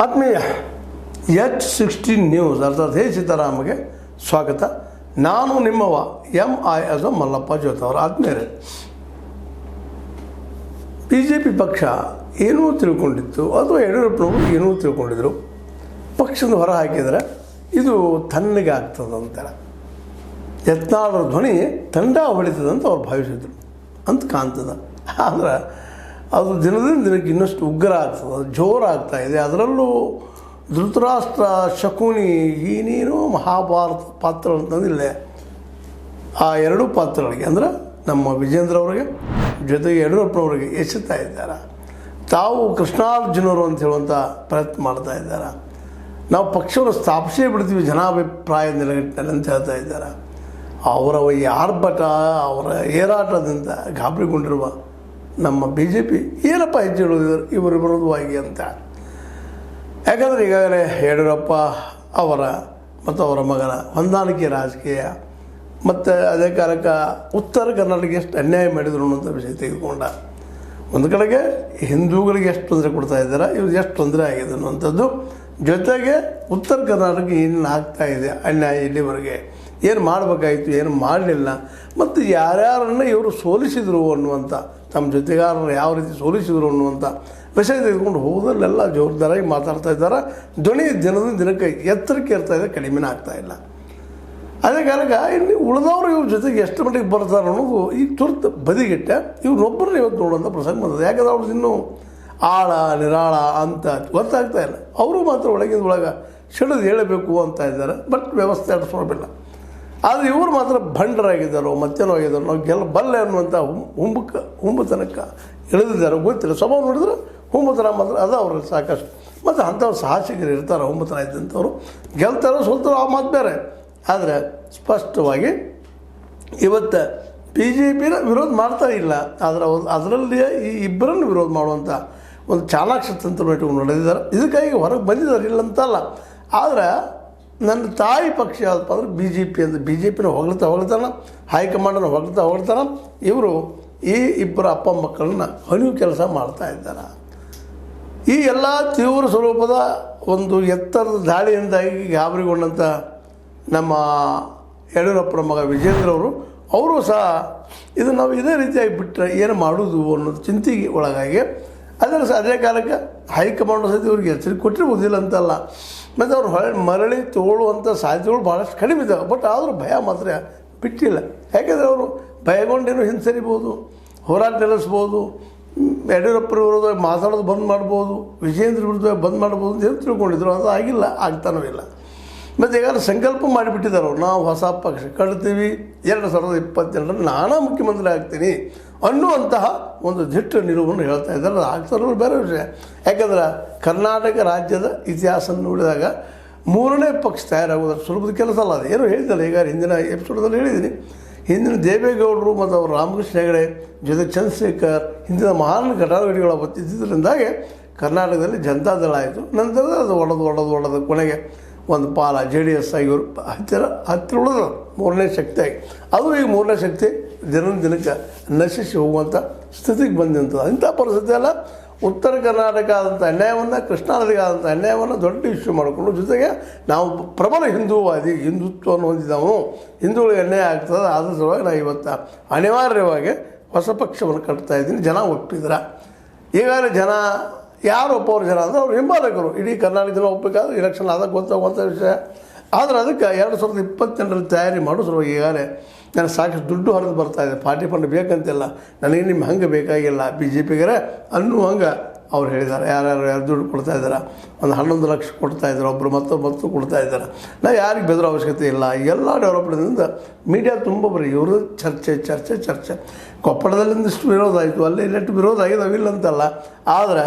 ಆತ್ಮೀಯ H16 news ಅರ್ಥಾತ್ ಹೇ ಸೀತಾರಾಮಗೆ ಸ್ವಾಗತ. ನಾನು ನಿಮ್ಮವ MIS ಮಲ್ಲಪ್ಪ ಜೋತವರು. ಆತ್ಮೀಯರೇ, BJP ಪಕ್ಷ ಏನೂ ತಿಳ್ಕೊಂಡಿತ್ತು ಅಥವಾ ಯಡಿಯೂರಪ್ಪನವರು ಏನೂ ತಿಳ್ಕೊಂಡಿದ್ರು, ಪಕ್ಷದ ಹೊರ ಹಾಕಿದರೆ ಇದು ತಣ್ಣಗೆ ಆಗ್ತದಂತಾರೆ, ಯತ್ನಾಳರ ಧ್ವನಿ ತಂಡ ಹೊಳಿತದಂತ ಅವ್ರು ಭಾವಿಸಿದ್ರು ಅಂತ ಕಾಣ್ತದೆ. ಆದರೆ ಅದು ದಿನದಿಂದ ದಿನಕ್ಕೆ ಇನ್ನಷ್ಟು ಉಗ್ರ ಆಗ್ತದೆ, ಅದು ಜೋರಾಗ್ತಾ ಇದೆ. ಅದರಲ್ಲೂ ಧೃತರಾಷ್ಟ್ರ, ಶಕುನಿ, ಏನೇನೋ ಮಹಾಭಾರತ ಪಾತ್ರ ಅಂತಂದಿಲ್ಲ. ಆ ಎರಡೂ ಪಾತ್ರಗಳಿಗೆ ಅಂದರೆ ನಮ್ಮ ವಿಜೇಂದ್ರ ಅವರಿಗೆ ಜೊತೆಗೆ ಯಡಿಯೂರಪ್ಪನವರಿಗೆ ಎಸೆತಾ ಇದ್ದಾರೆ. ತಾವು ಕೃಷ್ಣಾರ್ಜುನರು ಅಂತ ಹೇಳುವಂಥ ಪ್ರಯತ್ನ ಮಾಡ್ತಾ ಇದ್ದಾರೆ. ನಾವು ಪಕ್ಷವನ್ನು ಸ್ಥಾಪಿಸೇ ಬಿಡ್ತೀವಿ ಜನಾಭಿಪ್ರಾಯ ನೆಲೆಗಟ್ಟಿನಲ್ಲಿ ಅಂತ ಹೇಳ್ತಾ ಇದ್ದಾರೆ. ಅವರ ಈ ಆರ್ಭಟ, ಅವರ ಏರಾಟದಿಂದ ಗಾಬರಿಗೊಂಡಿರುವ ನಮ್ಮ BJP ಏನಪ್ಪ ಹೆಜ್ಜೆ ಇಡೋದಿದ್ದಾರೆ ಇವರು ವಿರೋಧವಾಗಿ ಅಂತ. ಯಾಕಂದರೆ ಈಗಾಗಲೇ ಯಡಿಯೂರಪ್ಪ ಅವರ ಮತ್ತು ಅವರ ಮಗನ ಹೊಂದಾಣಿಕೆ ರಾಜಕೀಯ ಮತ್ತು ಅದೇ ಕಾಲಕ್ಕೆ ಉತ್ತರ ಕರ್ನಾಟಕಕ್ಕೆ ಎಷ್ಟು ಅನ್ಯಾಯ ಮಾಡಿದರು ಅನ್ನೋಂಥ ವಿಷಯ ತೆಗೆದುಕೊಂಡ. ಒಂದು ಕಡೆಗೆ ಹಿಂದೂಗಳಿಗೆ ಎಷ್ಟು ತೊಂದರೆ ಕೊಡ್ತಾ ಇದ್ದಾರೆ, ಇವ್ರು ಎಷ್ಟು ತೊಂದರೆ ಆಗಿದೆ ಅನ್ನುವಂಥದ್ದು, ಜೊತೆಗೆ ಉತ್ತರ ಕರ್ನಾಟಕ ಏನೇನು ಆಗ್ತಾಯಿದೆ ಅನ್ಯಾಯ, ಇಲ್ಲಿವರೆಗೆ ಏನು ಮಾಡಬೇಕಾಯಿತು, ಏನು ಮಾಡಲಿಲ್ಲ, ಮತ್ತು ಯಾರ್ಯಾರನ್ನು ಇವರು ಸೋಲಿಸಿದರು ಅನ್ನುವಂಥ, ತಮ್ಮ ಜೊತೆಗಾರರು ಯಾವ ರೀತಿ ಸೋಲಿಸಿದರು ಅನ್ನುವಂಥ ವಿಷಯ ತೆಗೆದುಕೊಂಡು ಹೋದಲ್ಲೆಲ್ಲ ಜೋರ್ದಾರಾಗಿ ಮಾತಾಡ್ತಾ ಇದ್ದಾರೆ. ಧ್ವನಿ ದಿನದಿಂದ ದಿನಕ್ಕೆ ಎತ್ತರಕ್ಕೆ ಇರ್ತಾಯಿದೆ, ಕಡಿಮೆನೇ ಆಗ್ತಾಯಿಲ್ಲ. ಅದೇ ಕಾಲಕ್ಕೆ ಇನ್ನು ಉಳಿದವರು ಇವ್ರ ಜೊತೆಗೆ ಎಷ್ಟು ಮಟ್ಟಿಗೆ ಬರ್ತಾರೆ ಅನ್ನೋದು ಈಗ ತುರ್ತು ಬದಿಗಿಟ್ಟ ಇವ್ರನ್ನೊಬ್ಬರನ್ನ ಇವತ್ತು ನೋಡುವಂಥ ಪ್ರಸಂಗ ಬಂದದೆ. ಯಾಕಂದ್ರೆ ಅವ್ರದ್ದು ಇನ್ನೂ ಆಳ ನಿರಾಳ ಅಂತ ಗೊತ್ತಾಗ್ತಾ ಇಲ್ಲ. ಅವರು ಮಾತ್ರ ಒಳಗೆ ಸಿಡಿದು ಹೇಳಬೇಕು ಅಂತ ಇದ್ದಾರೆ, ಬಟ್ ವ್ಯವಸ್ಥೆ ಅಡಿಸೋದಿಲ್ಲ. ಆದರೆ ಇವರು ಮಾತ್ರ ಭಂಡರಾಗಿದ್ದಾರೋ ಮತ್ತೇನೋ ಆಗಿದ್ದಾರೋ, ನಾವು ಬಲ್ಲೆ ಅನ್ನುವಂಥ ಹುಂಬತನಕ್ಕೆ ಇಳಿದಿದ್ದಾರೆ. ಗೊತ್ತಿಲ್ಲ, ಸ್ವಭಾವ ನೋಡಿದ್ರೆ ಹುಂಬತನ ಮಾತ್ರ ಅದು ಅವ್ರಿಗೆ ಸಾಕಷ್ಟು. ಮತ್ತು ಅಂಥವ್ರು ಸಾಹಸಿಕರು ಇರ್ತಾರೆ, ಹುಂಬತನ ಇದ್ದಂಥವ್ರು ಗೆಲ್ತಾರೋ ಸೋಲ್ತಾರೋ ಆ ಮಾತು ಬೇರೆ. ಆದರೆ ಸ್ಪಷ್ಟವಾಗಿ ಇವತ್ತು BJPನ ವಿರೋಧ ಮಾಡ್ತಾ ಇಲ್ಲ, ಆದರೆ ಅದರಲ್ಲಿ ಈ ಇಬ್ಬರನ್ನು ವಿರೋಧ ಮಾಡುವಂಥ ಒಂದು ಚಾಲಾಕ್ಷ ತಂತ್ರ ಇಟ್ಕೊಂಡು ನಡೆದಿದ್ದಾರೆ. ಇದಕ್ಕಾಗಿ ಹೊರಗೆ ಬಂದಿದ್ದಾರೆ, ಇಲ್ಲ ಅಂತಲ್ಲ. ಆದರೆ ನನ್ನ ತಾಯಿ ಪಕ್ಷ ಯಾವುದಪ್ಪ ಅಂದರೆ BJP ಅಂತ. BJPನ ಹೊಗಳ್ತಾನೆ, ಹೈಕಮಾಂಡನ್ನು ಹೊಗಳ್ತಾನೆ. ಇವರು ಈ ಇಬ್ಬರು ಅಪ್ಪ ಮಕ್ಕಳನ್ನ ಅಣಿವು ಕೆಲಸ ಮಾಡ್ತಾ ಇದ್ದಾರೆ. ಈ ಎಲ್ಲ ತೀವ್ರ ಸ್ವರೂಪದ ಒಂದು ಎತ್ತರದ ದಾಳಿಯಿಂದಾಗಿ ಗಾಬರಿಗೊಂಡಂಥ ನಮ್ಮ ಯಡಿಯೂರಪ್ಪನ ಮಗ ವಿಜೇಂದ್ರ ಅವರು ಸಹ ಇದು ನಾವು ಇದೇ ರೀತಿಯಾಗಿ ಬಿಟ್ಟರೆ ಏನು ಮಾಡೋದು ಅನ್ನೋದು ಚಿಂತೆಗೆ ಒಳಗಾಗಿ ಅದೇ ಕಾಲಕ್ಕೆ ಹೈಕಮಾಂಡ್ ಸಹಿತ ಇವ್ರಿಗೆ ಎಚ್ಚರಿಕೆ ಕೊಟ್ಟಿರ್ಬೋದಿಲ್ಲ ಅಂತಲ್ಲ. ಮತ್ತು ಅವ್ರು ಮರಳಿ ತಗೊಳ್ಳುವಂಥ ಸಾಧ್ಯತೆಗಳು ಭಾಳಷ್ಟು ಕಡಿಮೆ ಇದ್ದಾವೆ. ಬಟ್ ಆದರೂ ಭಯ ಮಾತ್ರ ಬಿಟ್ಟಿಲ್ಲ. ಯಾಕೆಂದರೆ ಅವರು ಭಯಗೊಂಡೇನು ಹಿಂಸರಿಬೋದು, ಹೋರಾಟ ನಿಲ್ಲಿಸ್ಬೋದು, ಯಡಿಯೂರಪ್ಪರ ವಿರುದ್ಧ ಮಾತಾಡೋದು ಬಂದ್ ಮಾಡ್ಬೋದು, ವಿಜೇಂದ್ರ ವಿರುದ್ಧ ಬಂದ್ ಮಾಡ್ಬೋದು ಅಂತ ಏನು ತಿಳ್ಕೊಂಡಿದ್ರು. ಅದು ಆಗಿಲ್ಲ, ಆಗ್ತಾನೂ ಇಲ್ಲ. ಮತ್ತು ಈಗಾಗಲೇ ಸಂಕಲ್ಪ ಮಾಡಿಬಿಟ್ಟಿದ್ದಾರೆ ಅವರು, ನಾವು ಹೊಸ ಪಕ್ಷ ಕಟ್ತೀವಿ, 2022 ನಾನಾ ಮುಖ್ಯಮಂತ್ರಿ ಆಗ್ತೀನಿ ಅನ್ನುವಂತಹ ಒಂದು ದಿಟ್ಟ ನಿಲುವನ್ನು ಹೇಳ್ತಾ ಇದ್ದಾರೆ. ಅದು ಆಗ್ತಾರೋ ಬೇರೆ ವಿಷಯ. ಯಾಕಂದ್ರೆ ಕರ್ನಾಟಕ ರಾಜ್ಯದ ಇತಿಹಾಸ ನೋಡಿದಾಗ 3ನೇ ಪಕ್ಷ ತಯಾರಾಗೋದು ಸುಲಭದ ಕೆಲಸ ಅಲ್ಲ. ಅದು ಏನೋ ಹೇಳಿದ್ದಲ್ಲ, ಈಗ ಹಿಂದಿನ ಎಪಿಸೋಡಲ್ಲಿ ಹೇಳಿದ್ದೀನಿ. ಹಿಂದಿನ ದೇವೇಗೌಡರು ಮತ್ತು ಅವರು ರಾಮಕೃಷ್ಣ ಹೆಗಡೆ ಜೊತೆ ಚಂದ್ರಶೇಖರ್ ಹಿಂದಿನ ಮಹಾನ್ ಘಟಾನುಘಟಿಗಳ ಇದ್ದಿದ್ದರಿಂದಾಗಿ ಕರ್ನಾಟಕದಲ್ಲಿ ಜನತಾದಳ ಆಯಿತು. ನಂತರ ಅದು ಒಡೆದು ಕೊನೆಗೆ ಒಂದು ಪಾಲ JDS ಆಗಿ ಇವರು ಹತ್ತಿರ ಉಳಿದ 3ನೇ ಶಕ್ತಿಯಾಗಿ, ಅದು ಈಗ 3ನೇ ಶಕ್ತಿ ದಿನಕ್ಕೆ ನಶಿಸಿ ಹೋಗುವಂಥ ಸ್ಥಿತಿಗೆ ಬಂದಂಥದ್ದು. ಇಂಥ ಪರಿಸ್ಥಿತಿ ಎಲ್ಲ ಉತ್ತರ ಕರ್ನಾಟಕ ಆದಂಥ ಅನ್ಯಾಯವನ್ನು, ಕೃಷ್ಣಾ ನದಿಗೆ ಆದಂಥ ಅನ್ಯಾಯವನ್ನು ದೊಡ್ಡ ಇಶ್ಯೂ ಮಾಡಿಕೊಂಡು, ಜೊತೆಗೆ ನಾವು ಪ್ರಬಲ ಹಿಂದೂವಾದಿ, ಹಿಂದುತ್ವವನ್ನು ಹೊಂದಿದ್ದವನು, ಹಿಂದೂಗಳಿಗೆ ಅನ್ಯಾಯ ಆಗ್ತದೆ, ಅದ್ರ ಸಲುವಾಗಿ ನಾವು ಇವತ್ತು ಅನಿವಾರ್ಯವಾಗಿ ಹೊಸ ಪಕ್ಷವನ್ನು ಕಟ್ತಾ ಇದ್ದೀನಿ. ಜನ ಒಪ್ಪಿದ್ರೆ ಈಗಾಗಲೇ ಜನ ಯಾರು ಒಪ್ಪೋರು ಜನ ಅಂದರೆ ಅವ್ರು ಹಿಂಬಾಲಕರು. ಇಡೀ ಕರ್ನಾಟಕ ಜನ ಒಪ್ಪಬೇಕಾದ್ರೆ ಎಲೆಕ್ಷನ್ ಆದಾಗ ಗೊತ್ತಾಗುವಂಥ ವಿಷಯ. ಆದರೆ ಅದಕ್ಕೆ 2028 ತಯಾರಿ ಮಾಡೋ ಸಲುವಾಗಿ ಈಗಾಗಲೇ ನನಗೆ ಸಾಕಷ್ಟು ದುಡ್ಡು ಹೊರದು ಬರ್ತಾಯಿದೆ. ಪಾರ್ಟಿ ಫಂಡ್ ಬೇಕಂತಿಲ್ಲ, ನನಗೆ ನಿಮ್ಮ ಹಂಗೆ ಬೇಕಾಗಿಲ್ಲ BJPಗರೇ ಅನ್ನೋ ಹಂಗೆ ಅವ್ರು ಹೇಳಿದ್ದಾರೆ. ಯಾರು ದುಡ್ಡು ಕೊಡ್ತಾಯಿದ್ದಾರೆ, ಒಂದು 11 ಲಕ್ಷ ಕೊಡ್ತಾಯಿದ್ದಾರೆ, ಒಬ್ಬರು ಮತ್ತೊಬ್ಬತ್ತು ಕೊಡ್ತಾಯಿದ್ದಾರೆ. ನಾವು ಯಾರಿಗೆ ಬೆದರೋ ಅವಶ್ಯಕತೆ ಇಲ್ಲ. ಎಲ್ಲ ಡೆವಲಪ್ಮೆಂಟಿಂದ ಮೀಡಿಯಾ ತುಂಬ ಬರೀ ಇವರು ಚರ್ಚೆ. ಕೊಪ್ಪಳದಲ್ಲಿಂದಿಷ್ಟು ವಿರೋಧ ಆಯಿತು, ಅಲ್ಲಿ ಇಲ್ಲಟ್ಟು ವಿರೋಧ ಆಗಿದ್ದಾವಿಲ್ಲ ಅಂತಲ್ಲ. ಆದರೆ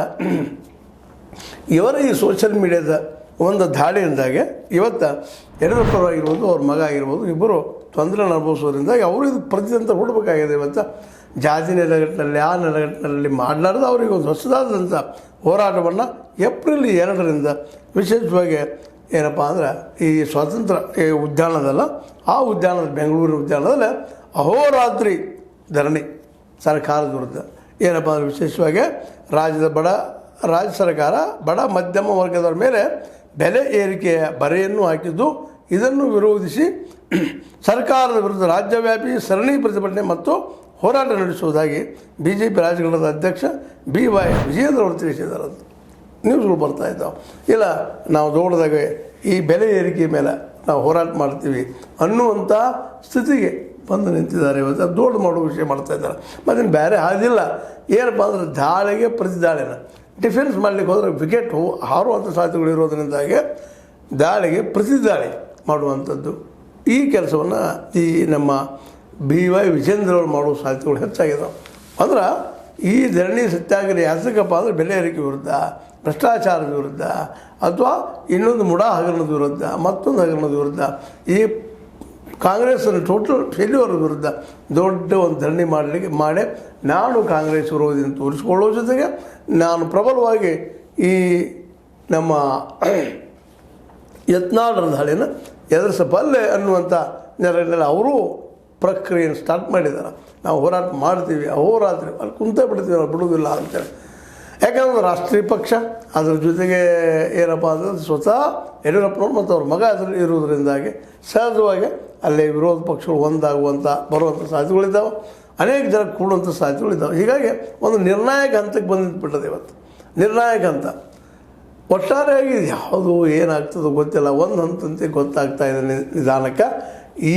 ಇವರ ಈ ಸೋಷಿಯಲ್ ಮೀಡಿಯಾದ ಒಂದು ದಾಳಿಯಿಂದಾಗೆ ಇವತ್ತು ಯಡಿಯೂರಪ್ಪರಾಗಿರ್ಬೋದು, ಅವ್ರ ಮಗ ಆಗಿರ್ಬೋದು, ಇಬ್ಬರು ತೊಂದರೆ ಅನುಭವಿಸೋದ್ರಿಂದಾಗಿ ಅವರು ಇದು ಪ್ರತಿದಂತ ಹುಡಬೇಕಾಗಿದೆ. ಇವತ್ತು ಜಾತಿ ನೆಲೆಗಟ್ಟಿನಲ್ಲಿ ಆ ನೆಲೆಗಟ್ಟಿನಲ್ಲಿ ಮಾಡಲಾರ್ದು ಅವರಿಗೆ ಒಂದು ಹೊಸದಾದಂಥ ಹೋರಾಟವನ್ನು ಏಪ್ರಿಲ್ 2ರಿಂದ ವಿಶೇಷವಾಗಿ ಏನಪ್ಪ ಅಂದ್ರೆ ಈ ಸ್ವಾತಂತ್ರ್ಯ ಉದ್ಯಾನದಲ್ಲ, ಆ ಉದ್ಯಾನದ ಬೆಂಗಳೂರಿನ ಉದ್ಯಾನದಲ್ಲಿ ಅಹೋರಾತ್ರಿ ಧರಣಿ ಸರ್ಕಾರದ ವಿರುದ್ಧ ಏನಪ್ಪ ಅಂದರೆ ವಿಶೇಷವಾಗಿ ರಾಜ್ಯದ ಬಡ ರಾಜ್ಯ ಸರ್ಕಾರ ಬಡ ಮಧ್ಯಮ ವರ್ಗದವರ ಮೇಲೆ ಬೆಲೆ ಏರಿಕೆಯ ಬರೆಯನ್ನು ಹಾಕಿದ್ದು, ಇದನ್ನು ವಿರೋಧಿಸಿ ಸರ್ಕಾರದ ವಿರುದ್ಧ ರಾಜ್ಯವ್ಯಾಪಿ ಸರಣಿ ಪ್ರತಿಭಟನೆ ಮತ್ತು ಹೋರಾಟ ನಡೆಸುವುದಾಗಿ BJP ರಾಜ್ಯ ಘಟಕದ ಅಧ್ಯಕ್ಷ BY ವಿಜೇಂದ್ರ ಅವರು ತಿಳಿಸಿದ್ದಾರೆ ಅಂತ ನ್ಯೂಸ್ಗಳು ಬರ್ತಾ ಇದ್ದಾವೆ. ಇಲ್ಲ, ನಾವು ದೊಡ್ಡದಾಗ ಈ ಬೆಲೆ ಏರಿಕೆ ಮೇಲೆ ನಾವು ಹೋರಾಟ ಮಾಡ್ತೀವಿ ಅನ್ನುವಂಥ ಸ್ಥಿತಿಗೆ ಬಂದು ನಿಂತಿದ್ದಾರೆ. ಇವತ್ತು ದೊಡ್ಡ ಮಾಡೋ ವಿಷಯ ಮಾಡ್ತಾ ಇದ್ದಾರೆ. ಮತ್ತಿನ್ನು ಬೇರೆ ಹಾದಿಲ್ಲ. ಏನಪ್ಪ ಅಂದ್ರೆ ದಾಳಿಗೆ ಪ್ರತಿ ದಾಳಿನ ಡಿಫೆನ್ಸ್ ಮಾಡಲಿಕ್ಕೆ ಹೋದರೆ ವಿಕೆಟ್ ಹಾರುವಂಥ ಸಾಧ್ಯತೆಗಳು ಇರೋದರಿಂದಾಗಿ ದಾಳಿಗೆ ಪ್ರತಿ ದಾಳಿ ಮಾಡುವಂಥದ್ದು ಈ ಕೆಲಸವನ್ನು ಈ ನಮ್ಮ BY ವಿಜೇಂದ್ರ ಅವರು ಮಾಡುವ ಸಾಧ್ಯತೆಗಳು ಹೆಚ್ಚಾಗಿದ್ದಾವೆ. ಅಂದ್ರೆ ಈ ಧರಣಿ ಸತ್ಯಾಗ್ರಹ ಯಾಸಕಪ್ಪ ಅಂದರೆ ಬೆಲೆ ಏರಿಕೆ ವಿರುದ್ಧ, ಭ್ರಷ್ಟಾಚಾರದ ವಿರುದ್ಧ, ಅಥವಾ ಇನ್ನೊಂದು ಮುಡಾ ಹಗರಣದ ವಿರುದ್ಧ, ಮತ್ತೊಂದು ಹಗರಣದ ವಿರುದ್ಧ, ಈ ಕಾಂಗ್ರೆಸ್ಸನ್ನು ಟೋಟಲ್ ಫೇಲ್ಯೂರ್ ವಿರುದ್ಧ ದೊಡ್ಡ ಒಂದು ಧರಣಿ ಮಾಡಿ ನಾನು ಕಾಂಗ್ರೆಸ್ ವಿರೋಧಿ ಅಂತ ತೋರಿಸ್ಕೊಳ್ಳೋ ಜೊತೆಗೆ ನಾನು ಪ್ರಬಲವಾಗಿ ಈ ನಮ್ಮ ಯತ್ನಾಳರ ದಾಳಿನ ಎದುರಿಸಬಲ್ಲೆ ಅನ್ನುವಂಥ ನೆಲೆಯಲ್ಲಿ ಅವರು ಪ್ರಕ್ರಿಯೆಯನ್ನು ಸ್ಟಾರ್ಟ್ ಮಾಡಿದ್ದಾರೆ. ನಾವು ಹೋರಾಟ ಮಾಡ್ತೀವಿ, ಅಹೋರಾತ್ರಿ ಅಲ್ಲಿ ಕುಂತ ಬಿಡ್ತೀವಿ, ನಾವು ಬಿಡುವುದಿಲ್ಲ ಅಂತೇಳಿ. ಯಾಕಂದ್ರೆ ರಾಷ್ಟ್ರೀಯ ಪಕ್ಷ ಅದ್ರ ಜೊತೆಗೆ ಏನಪ್ಪ ಅಂದರೆ ಸ್ವತಃ ಯಡಿಯೂರಪ್ಪನವ್ರು ಮತ್ತು ಅವ್ರ ಮಗ ಅದರಲ್ಲಿ ಇರೋದ್ರಿಂದಾಗಿ ಸಹಜವಾಗಿ ಅಲ್ಲಿ ವಿರೋಧ ಪಕ್ಷಗಳು ಒಂದಾಗುವಂಥ ಬರುವಂಥ ಸಾಧ್ಯತೆಗಳಿದ್ದಾವೆ. ಅನೇಕ ಜನ ಕೂಡುವಂಥ ಸಾಧ್ಯತೆಗಳಿದ್ದಾವೆ. ಹೀಗಾಗಿ ಒಂದು ನಿರ್ಣಾಯಕ ಹಂತಕ್ಕೆ ಬಂದಿಟ್ಬಿಟ್ಟದೆ ಇವತ್ತು. ನಿರ್ಣಾಯಕ ಹಂತ ಒಟ್ಟಾರೆಯಾಗಿ ಯಾವುದು ಏನಾಗ್ತದೋ ಗೊತ್ತಿಲ್ಲ. ಒಂದು ಹಂತಂತೆ ಗೊತ್ತಾಗ್ತಾ ಇದೆ ನಿಧಾನಕ್ಕೆ.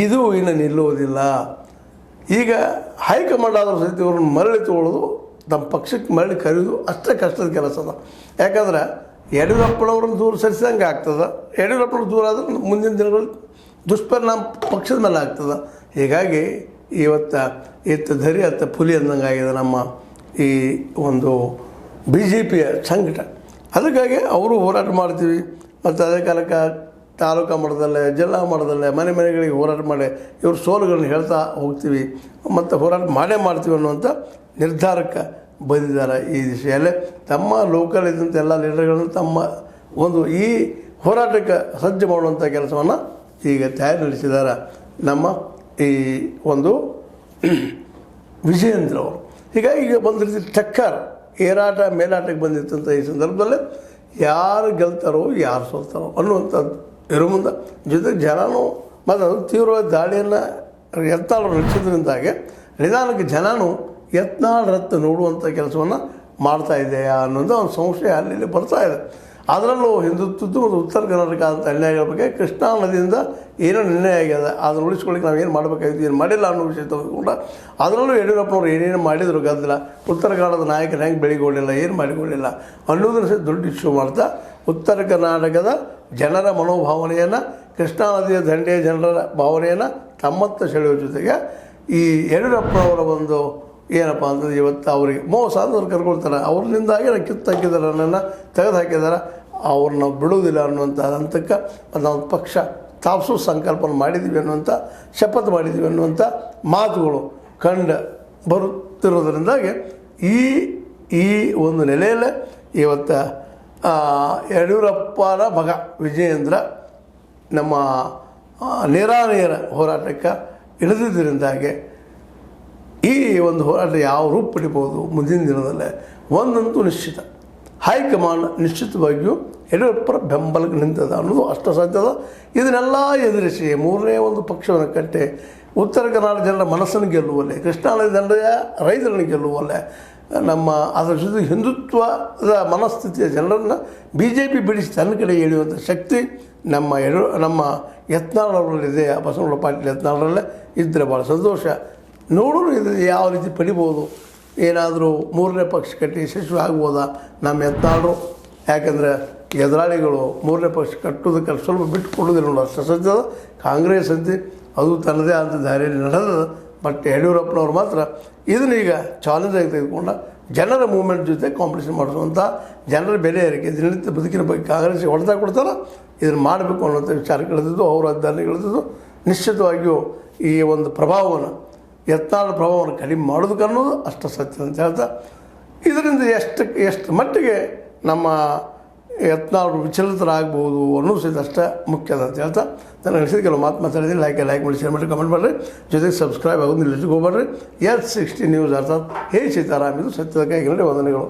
ಇದು ಇನ್ನು ನಿಲ್ಲುವುದಿಲ್ಲ. ಈಗ ಹೈಕಮಾಂಡ್ ಆದರೂ ಸಹಿತ ಇವ್ರನ್ನ ಮರಳಿ ತೊಗೊಳ್ಳೋದು, ನಮ್ಮ ಪಕ್ಷಕ್ಕೆ ಮರಳಿ ಕರೆಯೋದು ಅಷ್ಟೇ ಕಷ್ಟದ ಕೆಲಸ ಅದ. ಯಾಕಂದ್ರೆ ಯಡಿಯೂರಪ್ಪನವ್ರನ್ನ ದೂರ ಸರಿಸಿದಂಗೆ ಆಗ್ತದೆ. ಯಡಿಯೂರಪ್ಪನವ್ರು ದೂರ ಆದರೆ ಮುಂದಿನ ದಿನಗಳು ದುಷ್ಪರಿಣಾಮ ಪಕ್ಷದ ಮೇಲೆ ಆಗ್ತದೆ. ಹೀಗಾಗಿ ಇವತ್ತು ಧರಿ ಅತ್ತ ಪುಲಿ ಅಂದಂಗೆ ಆಗಿದೆ ನಮ್ಮ ಈ ಒಂದು BJPಯ ಸಂಕಟ. ಅದಕ್ಕಾಗಿ ಅವರು ಹೋರಾಟ ಮಾಡ್ತೀವಿ. ಮತ್ತು ಅದೇ ಕಾಲಕ್ಕೆ ತಾಲೂಕು ಮಟ್ಟದಲ್ಲೇ, ಜಿಲ್ಲಾ ಮಟ್ಟದಲ್ಲೇ ಮನೆಗಳಿಗೆ ಹೋರಾಟ ಮಾಡಿ ಇವ್ರ ಸೋಲುಗಳನ್ನು ಹೇಳ್ತಾ ಹೋಗ್ತೀವಿ ಮತ್ತು ಹೋರಾಟ ಮಾಡ್ತೀವಿ ಅನ್ನುವಂಥ ನಿರ್ಧಾರಕ್ಕೆ ಬಂದಿದ್ದಾರೆ. ಈ ದಿಶೆಯಲ್ಲೇ ತಮ್ಮ ಲೋಕಲ್ ಇದ್ದಂಥ ಎಲ್ಲ ಲೀಡರ್ಗಳನ್ನು ತಮ್ಮ ಒಂದು ಈ ಹೋರಾಟಕ್ಕೆ ಸಜ್ಜು ಮಾಡುವಂಥ ಕೆಲಸವನ್ನು ಈಗ ತಯಾರಿ ನಡೆಸಿದ್ದಾರೆ ನಮ್ಮ ಈ ಒಂದು ವಿಜಯೇಂದ್ರ ಅವರು. ಹೀಗಾಗಿ ಈಗ ಒಂದು ರೀತಿ ಟಕ್ಕರ್ ಏರಾಟ ಮೇಲಾಟಕ್ಕೆ ಬಂದಿತ್ತಂಥ ಈ ಸಂದರ್ಭದಲ್ಲಿ ಯಾರು ಗೆಲ್ತಾರೋ ಯಾರು ಸೋಲ್ತಾರೋ ಅನ್ನುವಂಥದ್ದು ಇರೋ ಮುಂದೆ ಜೊತೆಗೆ ಜನನೂ ಮತ್ತು ಅದು ತೀವ್ರವಾದ ದಾಳಿಯನ್ನು ಯತ್ನಾಳರು ನಡೆಸಿದ್ರಿಂದಾಗೆ ನಿಧಾನಕ್ಕೆ ಜನನೂ ಯತ್ನಾಳರತ್ತ ನೋಡುವಂಥ ಕೆಲಸವನ್ನು ಮಾಡ್ತಾ ಇದೆಯಾ ಅನ್ನೋದು ಒಂದು ಸಂಶಯ ಅಲ್ಲಿ ಬರ್ತಾ ಇದೆ. ಅದರಲ್ಲೂ ಹಿಂದುತ್ವದ್ದು ಮತ್ತು ಉತ್ತರ ಕರ್ನಾಟಕ ಅಂತ ಅನ್ಯಾಯಗಳ ಬಗ್ಗೆ ಕೃಷ್ಣಾ ನದಿಯಿಂದ ಏನೋ ನಿರ್ಣಯ ಆಗ್ಯದ, ಅದನ್ನು ಉಳಿಸ್ಕೊಳ್ಳಿಕ್ಕೆ ನಾವು ಏನು ಮಾಡಬೇಕಾಗಿತ್ತು, ಏನು ಮಾಡಿಲ್ಲ ಅನ್ನೋ ವಿಷಯ ತೆಗೆದುಕೊಂಡು ಅದರಲ್ಲೂ ಯಡಿಯೂರಪ್ಪನವ್ರು ಏನೇನು ಮಾಡಿದ್ರು ಗದ್ದಲ, ಉತ್ತರ ಕನ್ನಡದ ನಾಯಕರು ಹೆಂಗೆ ಬೆಳಿಗೊಳ್ಳಿಲ್ಲ, ಏನು ಮಾಡಿಕೊಳ್ಳಿಲ್ಲ ಅನ್ನೋದನ್ನು ಸಹ ದೊಡ್ಡ ಇಶ್ಯೂ ಮಾಡ್ತಾ ಉತ್ತರ ಕರ್ನಾಟಕದ ಜನರ ಮನೋಭಾವನೆಯನ್ನು, ಕೃಷ್ಣಾ ನದಿಯ ದಂಡೆಯ ಜನರ ಭಾವನೆಯನ್ನು ತಮ್ಮತ್ತ ಸೆಳೆಯುವ ಜೊತೆಗೆ ಈ ಯಡಿಯೂರಪ್ಪನವರ ಒಂದು ಏನಪ್ಪ ಅಂತಂದ್ರೆ ಇವತ್ತು ಅವರಿಗೆ ಮೋಸ ಅಂದ್ರೆ ಕರ್ಕೊಳ್ತಾರೆ. ಅವ್ರನಿಂದಾಗಿ ಕಿತ್ತು ಹಾಕಿದ್ದಾರೆ, ನನ್ನನ್ನು ತೆಗೆದು ಹಾಕಿದ್ದಾರೆ, ಅವ್ರನ್ನ ಬಿಡುವುದಿಲ್ಲ ಅನ್ನುವಂಥ ಹಂತಕ್ಕೆ ನಾವು ಪಕ್ಷ ಸ್ಥಾಪಿಸೋ ಸಂಕಲ್ಪನ ಮಾಡಿದ್ದೀವಿ ಅನ್ನುವಂಥ, ಶಪಥ ಮಾಡಿದ್ದೀವಿ ಅನ್ನುವಂಥ ಮಾತುಗಳು ಕಂಡು ಬರುತ್ತಿರೋದ್ರಿಂದಾಗಿ ಈ ಒಂದು ನೆಲೆಯಲ್ಲೇ ಇವತ್ತು ಯಡಿಯೂರಪ್ಪನ ಮಗ ವಿಜಯೇಂದ್ರ ನಮ್ಮ ನೇರಾನೇರ ಹೋರಾಟಕ್ಕೆ ಇಳಿದಿದ್ದರಿಂದಾಗಿ ಈ ಒಂದು ಹೋರಾಟ ಯಾವ ರೂಪ ಪಡಿಬೋದು ಮುಂದಿನ ದಿನದಲ್ಲೇ ಒಂದಂತೂ ನಿಶ್ಚಿತ, ಹೈಕಮಾಂಡ್ ನಿಶ್ಚಿತವಾಗಿಯೂ ಯಡಿಯೂರಪ್ಪರ ಬೆಂಬಲಕ್ಕೆ ನಿಂತದ ಅನ್ನೋದು ಅಷ್ಟು ಸಾಧ್ಯದ. ಇದನ್ನೆಲ್ಲ ಎದುರಿಸಿ ಮೂರನೇ ಒಂದು ಪಕ್ಷವನ್ನು ಕಟ್ಟಿ ಉತ್ತರ ಕರ್ನಾಟಕ ಜನರ ಮನಸ್ಸನ್ನು ಗೆಲ್ಲುವಲ್ಲೇ, ಕೃಷ್ಣಾ ನದಿ ದಂಡೆಯ ರೈತರನ್ನು ಗೆಲ್ಲುವಲ್ಲೇ, ನಮ್ಮ ಅದರ ಜೊತೆ ಹಿಂದುತ್ವದ ಮನಸ್ಥಿತಿಯ ಜನರನ್ನು BJP ಬಿಡಿಸಿ ತನ್ನ ಕಡೆ ಎಳೆಯುವಂಥ ಶಕ್ತಿ ನಮ್ಮ ಯತ್ನಾಳರಲ್ಲಿದೆ. ಬಸವನಗೌಡ ಪಾಟೀಲ್ ಯತ್ನಾಳರಲ್ಲೇ ಇದ್ದರೆ ಭಾಳ ಸಂತೋಷ. ನೋಡೋರು ಇದು ಯಾವ ರೀತಿ ಪಡಿಬೋದು, ಏನಾದರೂ ಮೂರನೇ ಪಕ್ಷ ಕಟ್ಟಿ ಯಶಸ್ವಿ ಆಗ್ಬೋದಾ ನಮ್ಮ ಯತ್ನಾಳರು. ಯಾಕಂದರೆ ಎದುರಾಳಿಗಳು ಮೂರನೇ ಪಕ್ಷ ಕಟ್ಟೋದಕ್ಕೆ ಸ್ವಲ್ಪ ಬಿಟ್ಟು ಕೊಡೋದಿಲ್ಲ ನೋಡೋ ಅಷ್ಟು ಸಜ್ಜದ. ಕಾಂಗ್ರೆಸ್ ಅಂತೆ ಅದು ತನ್ನದೇ ಆದ ದಾರಿಯಲ್ಲಿ ನಡೆದದ. ಬಟ್ ಯಡಿಯೂರಪ್ಪನವ್ರು ಮಾತ್ರ ಇದನ್ನೀಗ ಚಾಲೆಂಜಾಗಿ ತೆಗೆದುಕೊಂಡ ಜನರ ಮೂವ್ಮೆಂಟ್ ಜೊತೆ ಕಾಂಪಿಟೇಷನ್ ಮಾಡಿಸುವಂಥ, ಜನರ ಬೆಲೆ ಏರಿಕೆ, ದಿನನಿತ್ಯ ಬದುಕಿನ ಬಗ್ಗೆ ಕಾಂಗ್ರೆಸ್ಗೆ ಹೊಡೆತ ಕೊಡ್ತಾರೆ. ಇದನ್ನು ಮಾಡಬೇಕು ಅನ್ನೋಂಥ ವಿಚಾರಗಳಿದ್ದು ಅವ್ರ ಅಧ್ಯಯನಗಳಿದ್ದು ನಿಶ್ಚಿತವಾಗಿಯೂ ಈ ಒಂದು ಪ್ರಭಾವವನ್ನು ಯತ್ನಾಳ ಪ್ರಭಾವವನ್ನು ಕಡಿಮೆ ಮಾಡೋದಕ್ಕೆ ಅನ್ನೋದು ಅಷ್ಟು ಸತ್ಯ ಅಂತ ಹೇಳ್ತಾ, ಇದರಿಂದ ಎಷ್ಟು ಮಟ್ಟಿಗೆ ನಮ್ಮ ಯತ್ನಾಳರು ವಿಚಲಿತರಾಗ್ಬೋದು ಅನ್ನೋದು ಸಹಿತ ಅಷ್ಟೇ ಮುಖ್ಯದ ಅಂತ ಹೇಳ್ತಾ ನಾನು ಅನಿಸಿದ ಕೆಲವು ಮಾತಾಡಿದ್ದೀನಿ. ಲೈಕ್ ಮಾಡಿ, ಶೇರ್ ಮಾಡಿ, ಕಮೆಂಟ್ ಮಾಡಿರಿ. ಜೊತೆಗೆ ಸಬ್ಸ್ಕ್ರೈಬ್ ಆಗೋದು ನಿಲ್ಲಿಗೆ ಹೋಗ್ಬೇಡ್ರಿ. S60 ನ್ಯೂಸ್ ಅರ್ಥಾತ್ ಹೇ ಸೀತಾರಾಮ್, ಇದು ಸತ್ಯದ ಕೈಗಿರಲಿ. ವಂದನೆಗಳು.